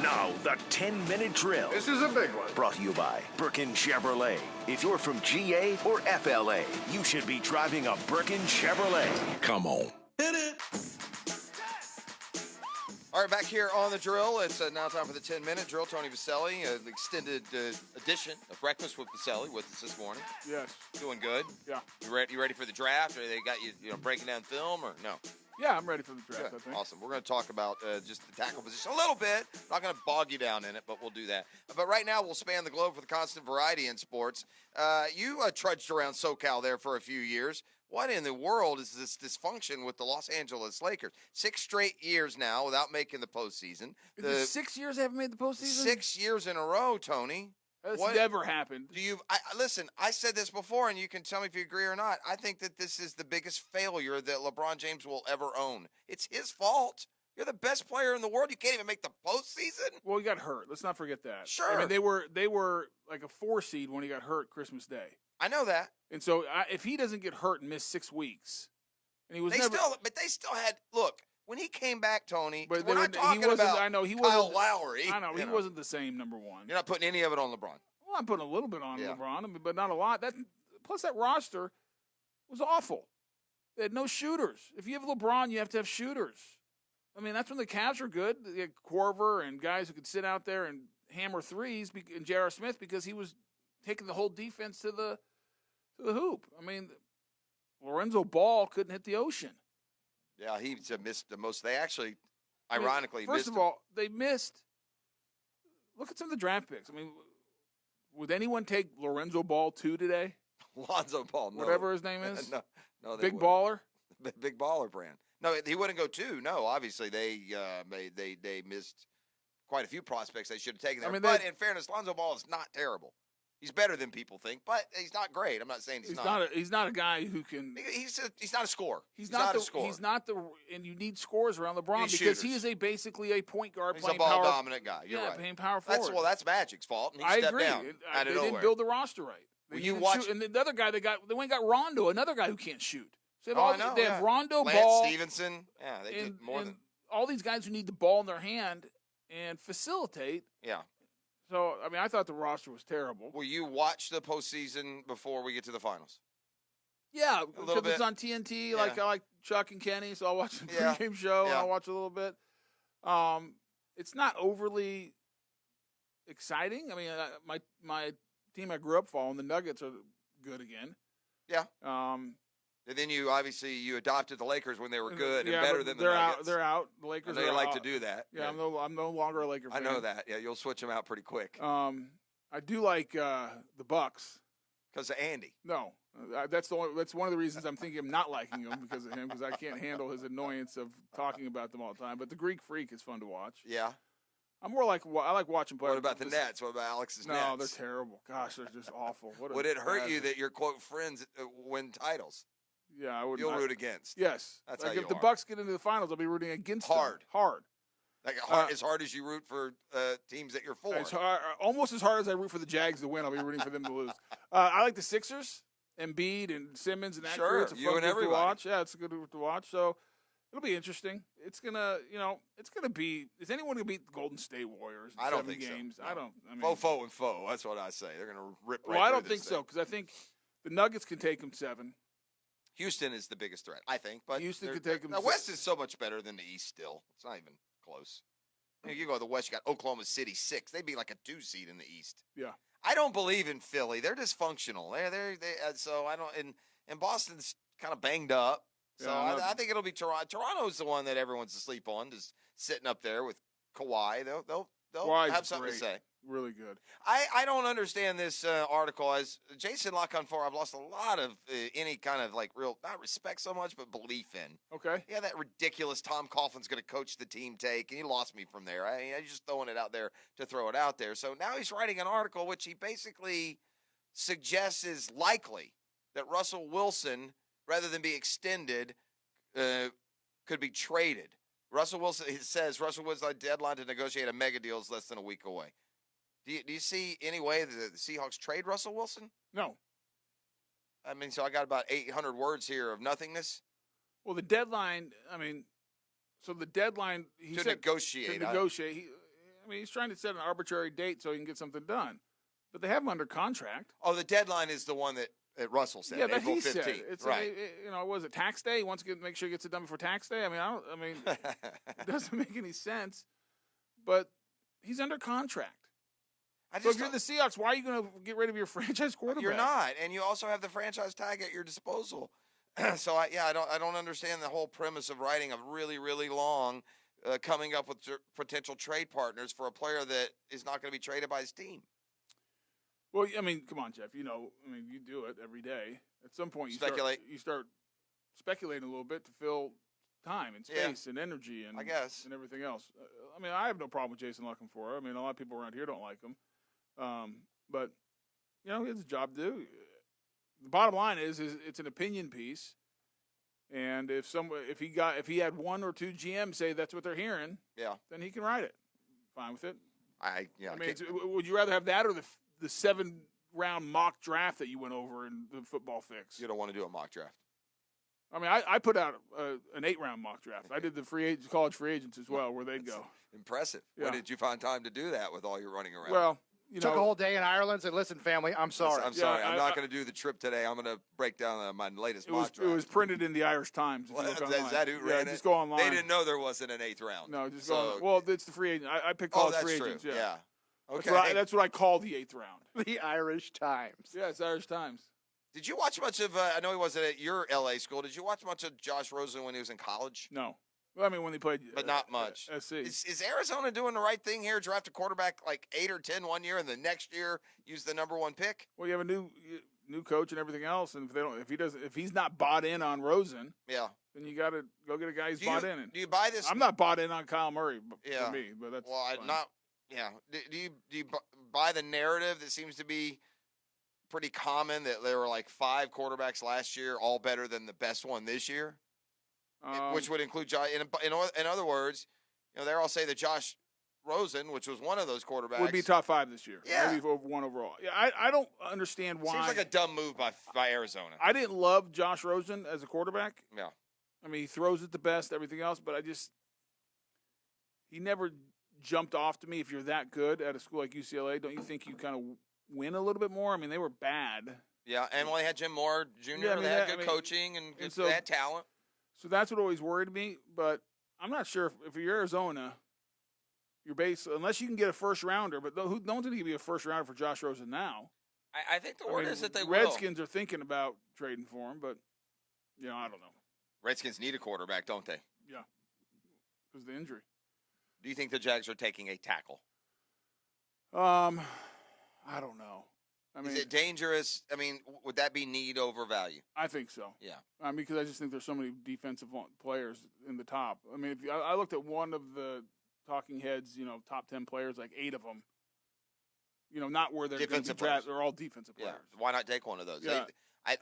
Now, the 10-minute drill. This is a big one. Brought to you by Burkins Chevrolet. If you're from GA or FLA, you should be driving a Burkins Chevrolet. Come on. Hit it. All right, back here on the drill. It's now time for the 10-minute drill. Tony Vaselli, an extended edition of Breakfast with Vaselli with us this morning. Yes. Doing good? Yeah. You ready for the draft? Or they got you breaking down film or no? Yeah, I'm ready for the draft, Good. I think. Awesome. We're going to talk about just the tackle position a little bit. Not going to bog you down in it, but we'll do that. But right now, we'll span the globe for the constant variety in sports. You trudged around SoCal there for a few years. What in the world is this dysfunction with the Los Angeles Lakers? 6 straight years now without making the postseason. Is it 6 years they haven't made the postseason? 6 years in a row, Tony. That's never happened. Listen, I said this before, and you can tell me if you agree or not. I think that this is the biggest failure that LeBron James will ever own. It's his fault. You're the best player in the world. You can't even make the postseason. Well, he got hurt. Let's not forget that. Sure. I mean, they were like a 4 seed when he got hurt Christmas Day. I know that. And so if he doesn't get hurt and miss 6 weeks, and he was they still had look. When he came back, Tony, but we're not talking about Kyle Lowry. I know, he wasn't the same, number one. You're not putting any of it on LeBron. Well, I'm putting a little bit on LeBron, but not a lot. Plus, that roster was awful. They had no shooters. If you have LeBron, you have to have shooters. I mean, that's when the Cavs were good. They had Korver and guys who could sit out there and hammer threes, and J.R. Smith, because he was taking the whole defense to the hoop. I mean, Lorenzo Ball couldn't hit the ocean. Yeah, he missed the most. They actually, ironically, first of all, they missed. Look at some of the draft picks. I mean, would anyone take Lorenzo Ball 2 today? Lonzo Ball, no. Whatever his name is? no, Big Baller? Big Baller brand. No, he wouldn't go 2. No, obviously they missed quite a few prospects they should have taken there. But in fairness, Lonzo Ball is not terrible. He's better than people think, but he's not great. I'm not saying he's not. He's not a guy who can. He's not a scorer. He's not a scorer. He's not and you need scores around LeBron because he is basically a point guard. He's a ball dominant guy. You're right. Playing power forward. That's Magic's fault. And he stepped agree. Down out of they didn't build the roster right. And the other guy they went and got Rondo, another guy who can't shoot. So they have Rondo, Lance Ball, Stevenson. Yeah, they did more than all these guys who need the ball in their hand and facilitate. Yeah. So, I mean, I thought the roster was terrible. Will you watch the postseason before we get to the finals? Yeah, because it's on TNT. I like Chuck and Kenny, so I'll watch the pregame show and I'll watch a little bit. It's not overly exciting. I mean, my team I grew up following, the Nuggets, are good again. Yeah. And then you adopted the Lakers when they were good and better than the Nuggets. They're out. The Lakers are out. They like to do that. Yeah, I'm no longer a Laker fan. I know that. Yeah, you'll switch them out pretty quick. I do like the Bucks because of Andy. No, that's one of the reasons I'm thinking of not liking him because of him, because I can't handle his annoyance of talking about them all the time. But the Greek Freak is fun to watch. Yeah. I'm more like I like watching players. What about the Nets? What about Alex's Nets? No, they're terrible. Gosh, they're just awful. Would it hurt you that your quote friends win titles? Yeah, I would. You'll root against. Yes, that's like how if the Bucks get into the finals, I'll be rooting against them. Hard. Like as hard as you root for teams that you're for. Almost as hard as I root for the Jags to win, I'll be rooting for them to lose. I like the Sixers, Embiid and Simmons and that crew. It's a fun group to watch. Yeah, it's a good group to watch. So it'll be interesting. It's gonna be. Is anyone gonna beat the Golden State Warriors? In I don't 7 think games? so. No. I don't. Foe and foe. That's what I say. They're gonna rip. Well, I don't think so because I think the Nuggets can take them 7. Houston is the biggest threat, I think. But Houston could take them. The West is so much better than the East. Still, it's not even close. You go to the West, you got Oklahoma City 6. They'd be like a 2 seed in the East. Yeah. I don't believe in Philly. They're dysfunctional. So I don't. And Boston's kind of banged up. So I think it'll be Toronto. Toronto's the one that everyone's asleep on, just sitting up there with Kawhi. They'll have something to say. Really good. I don't understand this article. As Jason Laconfort, I've lost a lot of any kind of real, not respect so much, but belief in. Okay. Yeah, that ridiculous Tom Coughlin's going to coach the team take, and he lost me from there. I just throwing it out there to throw it out there. So now he's writing an article which he basically suggests is likely that Russell Wilson, rather than be extended, could be traded. It says Russell Wilson's deadline to negotiate a mega deal is less than a week away. Do you see any way that the Seahawks trade Russell Wilson? No. I mean, so I got about 800 words here of nothingness. Well, the deadline, he said, negotiate. To negotiate. I mean, he's trying to set an arbitrary date so he can get something done. But they have him under contract. Oh, the deadline is the one that Russell said. Yeah, that April he 15th. said. It's right. Was it tax day? He wants to make sure he gets it done before tax day. I mean, it doesn't make any sense. But he's under contract. So if you're the Seahawks, why are you going to get rid of your franchise quarterback? You're not, and you also have the franchise tag at your disposal. So I don't understand the whole premise of writing a really, really long, coming up with potential trade partners for a player that is not going to be traded by his team. Well, I mean, come on, Jeff. You do it every day. At some point, you start speculating a little bit to fill time and space and energy and and everything else. I mean, I have no problem with Jason Luckenfora. I mean, a lot of people around here don't like him, but he has a job to do. The bottom line is it's an opinion piece, and if he had one or two GMs say that's what they're hearing, then he can write it. Fine with it. Would you rather have that or the 7-round mock draft that you went over in the football fix? You don't want to do a mock draft. I mean, I put out an 8-round mock draft. I did the college free agents as well, where they'd go. Impressive. Yeah. When did you find time to do that with all your running around? Well, took a whole day in Ireland and said, listen, family, I'm sorry. I'm sorry. I'm not going to do the trip today. I'm going to break down my latest mock draft. It was printed in the Irish Times. Well, is that who ran it? Just go online. They didn't know there wasn't an 8th round. No, just go online. Well, it's the free agent. I picked college free agents. True. Yeah. Okay. That's what I call the 8th round. The Irish Times. Yeah, it's Irish Times. Did you watch much of, I know he wasn't at your L.A. school, did you watch much of Josh Rosen when he was in college? No. Well, I mean, when they played. But not much. SC. Is Arizona doing the right thing here? Draft a quarterback like 8 or 10 one year, and the next year use the number 1 pick? Well, you have a new coach and everything else, and if he's not bought in on Rosen, then you got to go get a guy who's bought in. Do you buy this? I'm not bought in on Kyle Murray for me, but that's fine. Do you buy the narrative that seems to be pretty common that there were like 5 quarterbacks last year, all better than the best one this year? Which would include Josh. In other words, they all say that Josh Rosen, which was one of those quarterbacks, would be top 5 this year. Yeah, maybe over 1 overall. Yeah, I don't understand why. Seems like a dumb move by Arizona. I didn't love Josh Rosen as a quarterback. Yeah, I mean, he throws it the best, everything else, but he never jumped off to me. If you're that good at a school like UCLA, don't you think you kind of win a little bit more? I mean, they were bad. Yeah, and they had Jim Moore Jr. They had good coaching and they had talent. So that's what always worried me. But I'm not sure if you're Arizona, your base, unless you can get a first rounder. But no one's going to give you a first rounder for Josh Rosen now. I think the word is that they will. Redskins are thinking about trading for him, but I don't know. Redskins need a quarterback, don't they? Yeah, because of the injury. Do you think the Jags are taking a tackle? I don't know. I mean, is it dangerous? I mean, would that be need over value? I think so. Yeah. I mean, because I just think there's so many defensive players in the top. I mean, I looked at one of the talking heads, top 10 players, like 8 of them. Not where they're going to be drafted. They're all defensive players. Yeah. Why not take one of those? Yeah.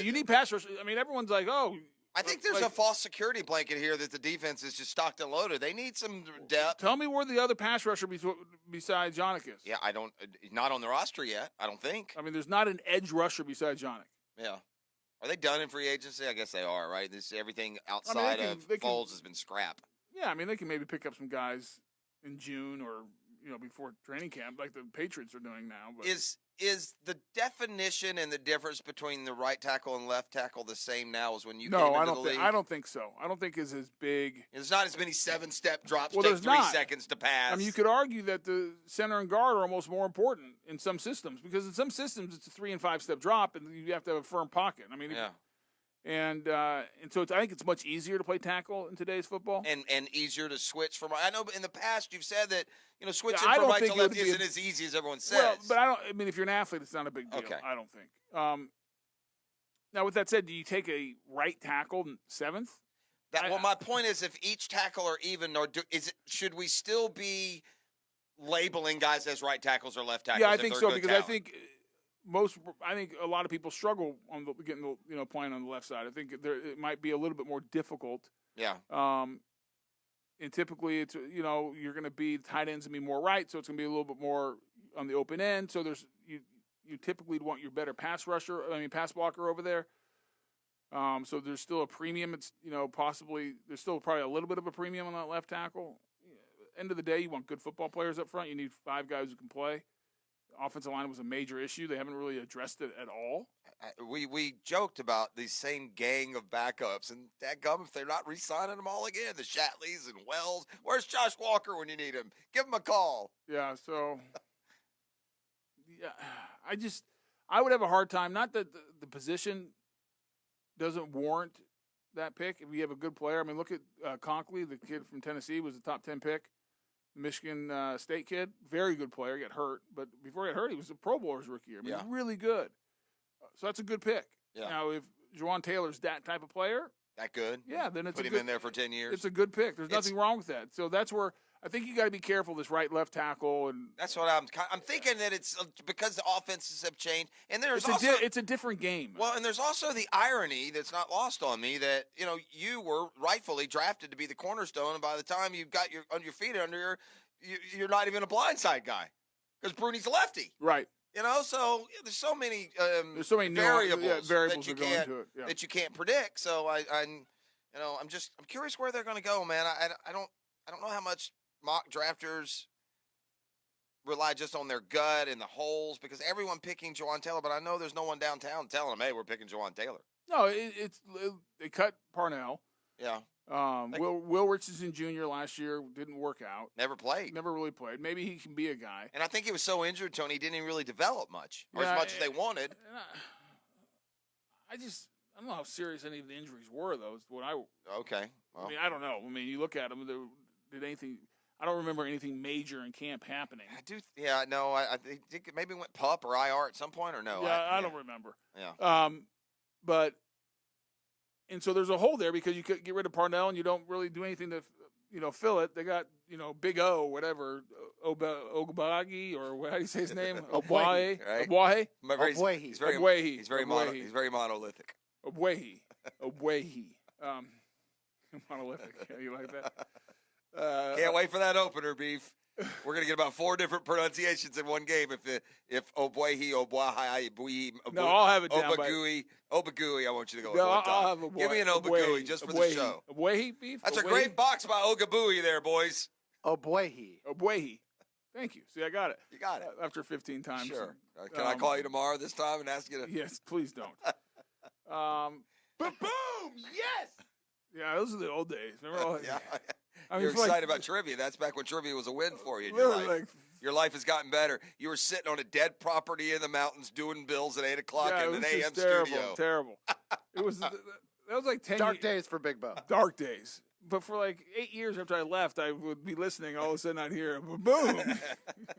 You need pass rush. I mean, everyone's like, oh. I think there's a false security blanket here that the defense is just stocked and loaded. They need some depth. Tell me where the other pass rusher besides Yannick is. Yeah, not on the roster yet, I don't think. I mean, there's not an edge rusher besides Yannick. Yeah. Are they done in free agency? I guess they are, right? Everything outside of Foles has been scrap. Yeah, I mean, they can maybe pick up some guys in June or, before training camp like the Patriots are doing now. But Is the definition and the difference between the right tackle and left tackle the same now as when you came into the league? I don't think so. I don't think it's as big. There's not as many 7-step drops, take 3 seconds to pass. I mean, you could argue that the center and guard are almost more important in some systems because in some systems it's a 3 and 5 step drop and you have to have a firm pocket. I mean, and so I think it's much easier to play tackle in today's football, and easier to switch from. I know in the past you've said that switching from right to left isn't as easy as everyone says. Well, but I mean, if you're an athlete, it's not a big deal. Okay. I don't think. Now, with that said, do you take a right tackle 7th? My point is, if each tackle are even, should we still be labeling guys as right tackles or left tackles? Yeah, I think so because talent? I think a lot of people struggle on playing on the left side. I think it might be a little bit more difficult. Yeah. And typically it's you're going to be tight ends and be more right, so it's going to be a little bit more on the open end. So you typically want your better pass blocker over there. So there's still a premium. It's possibly there's still probably a little bit of a premium on that left tackle. end of the day, you want good football players up front. You need 5 guys who can play. The offensive line was a major issue. They haven't really addressed it at all. We joked about the same gang of backups, and dadgum, if they're not re-signing them all again, the Shatleys and Wells, where's Josh Walker when you need him? Give him a call. Yeah, so yeah, I would have a hard time. Not that the position doesn't warrant that pick. If you have a good player, I mean, look at Conkley, the kid from Tennessee, was a top 10 pick. Michigan State kid, very good player, got hurt. But before he got hurt, he was a Pro Bowler's rookie year. I mean, Yeah. really good. So that's a good pick. Yeah. Now, if Juwan Taylor's that type of player, That good? yeah, then it's Put a him good, in there for 10 years. It's a good pick. There's nothing wrong with that. So that's where I think you got to be careful, this right, left tackle. And That's what I'm thinking, that it's because the offenses have changed. And there's it's a different game. Well, and there's also the irony that's not lost on me that, you were rightfully drafted to be the cornerstone, and by the time you got your feet under you're not even a blindside guy because Bruni's a lefty. Right. So there's so many There's so many variables that you can't into it. Yeah. that you can't predict. So I'm curious where they're going to go, man. I don't know how much mock drafters rely just on their gut and the holes, because everyone picking Juwan Taylor, but I know there's no one downtown telling them, hey, we're picking Juwan Taylor. No, they cut Parnell. Yeah. Will Richardson Jr. last year didn't work out. Never played. Never really played. Maybe he can be a guy. And I think he was so injured, Tony, he didn't even really develop much, or as much as they wanted. I don't know how serious any of the injuries were, though. Okay. Well, I mean, I don't know. I mean, you look at them, did anything – I don't remember anything major in camp happening. I do. Yeah, no, I think it maybe went PUP or IR at some point, or no? Yeah, I don't remember. Yeah. But – and so there's a hole there because you could get rid of Parnell and you don't really do anything to, fill it. They got, Big O, whatever, Ogbagi, or how do you say his name? Obwahi, right? Obwahi? He's very monolithic. Obwahi. Monolithic. Yeah, you like that? Can't wait for that opener, Beef. We're gonna get about 4 different pronunciations in one game. If Obwahi, Obwahi, no, I'll have it down. Obagui, I want you to go with no, one time. I'll have Give me an Obagui just for the show. Obwahi, Beef? That's a great box by Ogabui there, boys. Obwahi. Thank you. See, I got it. You got it. After 15 times. Sure. Can I call you tomorrow this time and ask you to? Yes, please don't. Boom! Yes! Yeah, those are the old days. Remember all that? Yeah. You're excited about trivia. That's back when trivia was a win for you in your life. Your life has gotten better. You were sitting on a dead property in the mountains doing bills at 8 o'clock in an AM studio. Terrible. It was that was like 10 Dark days for Big Bo. Dark days. But for like 8 years after I left, I would be listening. All of a sudden, I'd hear a boom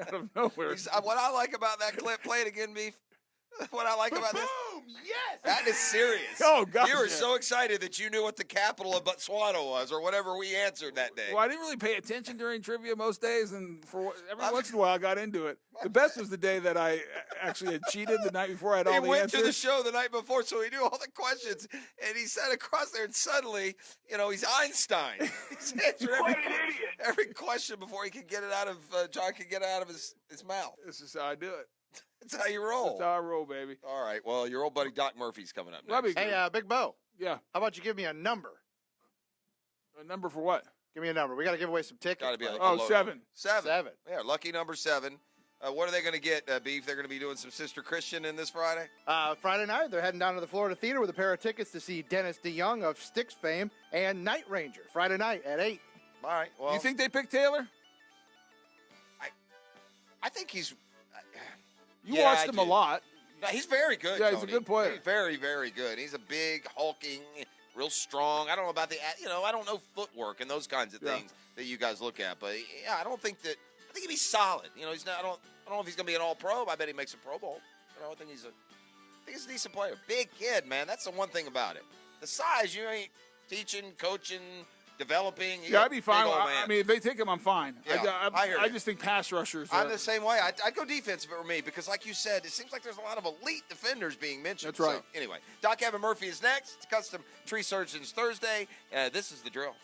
out of nowhere. What I like about that clip, play it again, Beef. What I like about this. Boom! Yes! That is serious. Oh, God. You were so excited that you knew what the capital of Botswana was, or whatever we answered that day. Well, I didn't really pay attention during trivia most days, and every once in a while I got into it. The best was the day that I actually had cheated the night before I had all the answers. He went to the show the night before, so he knew all the questions, and he sat across there, and suddenly, he's Einstein. He's answered every question before he could get it out of, John could get it out of his mouth. This is how I do it. That's how you roll. That's how I roll, baby. All right. Well, your old buddy Doc Murphy's coming up next. Hey, Big Bo. Yeah. How about you give me a number? A number for what? Give me a number. We got to give away some tickets. Got to be a 7. 7. Yeah, lucky number 7. What are they going to get, Beef? They're going to be doing some Sister Christian in this Friday? Friday night, they're heading down to the Florida Theater with a pair of tickets to see Dennis DeYoung of Styx fame and Night Ranger. Friday night at 8. All right. Well, you think they picked Taylor? I think he's... You watched him a lot. No, he's very good, Yeah, Tony. he's a good player. He's very, very good. He's a big, hulking, real strong. I don't know about I don't know footwork and those kinds of things that you guys look at. But, yeah, I think he'd be solid. He's not, I don't know if he's going to be an all-pro. I bet he makes a Pro Bowl. I think he's a decent player. Big kid, man. That's the one thing about it. The size, you ain't teaching, coaching, developing. Yeah, I'd be fine. I mean, if they take him, I'm fine. Yeah, I just think pass rushers. I'm the same way. I'd go defensive for me because, like you said, it seems like there's a lot of elite defenders being mentioned. That's right. So, anyway, Doc Evan Murphy is next. It's Custom Tree Surgeons Thursday. This is The Drill.